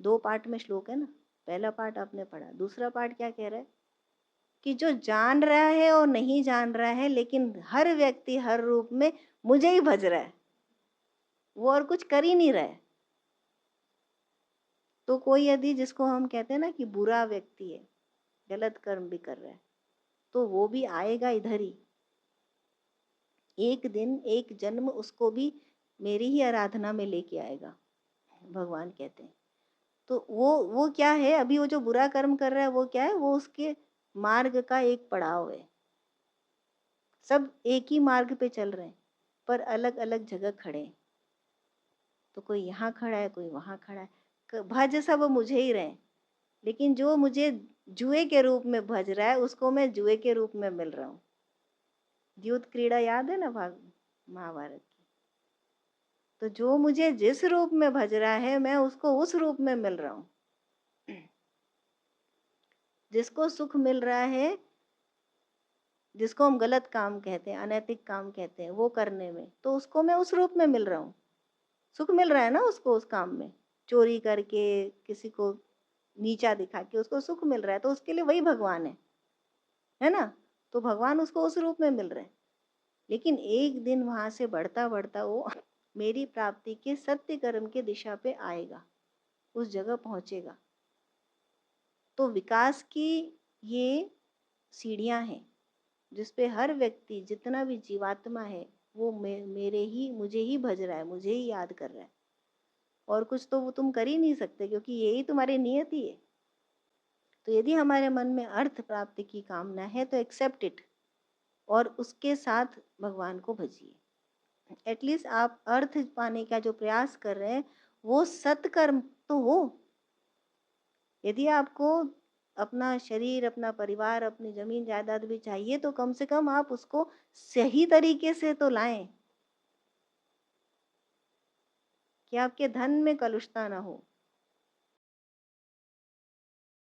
2 part में श्लोक है ना, पहला पार्ट आपने पढ़ा, दूसरा पार्ट क्या कह रहा है कि जो जान रहा है और नहीं जान रहा है, लेकिन हर व्यक्ति हर रूप में मुझे ही भज रहा है, वो और कुछ कर ही नहीं रहा है। तो कोई यदि, जिसको हम कहते हैं ना कि बुरा व्यक्ति है, गलत कर्म भी कर रहा है, तो वो भी आएगा इधर ही, एक दिन एक जन्म उसको भी मेरी ही आराधना में लेके आएगा, भगवान कहते हैं। तो वो क्या है, अभी वो जो बुरा कर्म कर रहा है वो क्या है, वो उसके मार्ग का एक पड़ाव है। सब एक ही मार्ग पे चल रहे हैं, पर अलग अलग जगह खड़े हैं। तो कोई यहाँ खड़ा है, कोई वहाँ खड़ा है, भज सब मुझे ही रहे, लेकिन जो मुझे जुए के रूप में भज रहा है उसको मैं जुए के रूप में मिल रहा हूँ। द्यूत क्रीड़ा याद है ना, भाग महाभारत की। तो जो मुझे जिस रूप में भज रहा है मैं उसको उस रूप में मिल रहा हूँ। जिसको सुख मिल रहा है, जिसको हम गलत काम कहते हैं, अनैतिक काम कहते हैं, वो करने में, तो उसको मैं उस रूप में मिल रहा हूँ। सुख मिल रहा है ना उसको उस काम में, चोरी करके किसी को नीचा दिखा के उसको सुख मिल रहा है, तो उसके लिए वही भगवान है ना। तो भगवान उसको उस रूप में मिल रहे हैं। लेकिन एक दिन वहां से बढ़ता बढ़ता वो मेरी प्राप्ति के सत्य कर्म के दिशा पे आएगा, उस जगह पहुंचेगा। तो विकास की ये सीढ़ियां हैं, जिसपे हर व्यक्ति, जितना भी जीवात्मा है, वो मुझे ही भज रहा है, मुझे ही याद कर रहा है। और कुछ तो वो तुम कर ही नहीं सकते, क्योंकि यही तुम्हारी नियति है। तो यदि हमारे मन में अर्थ प्राप्ति की कामना है तो एक्सेप्ट इट, और उसके साथ भगवान को भजिए। एटलीस्ट आप अर्थ पाने का जो प्रयास कर रहे हैं वो सत्कर्म तो हो। यदि आपको अपना शरीर, अपना परिवार, अपनी जमीन जायदाद भी चाहिए, तो कम से कम आप उसको सही तरीके से तो लाएं कि आपके धन में कलुषता ना हो।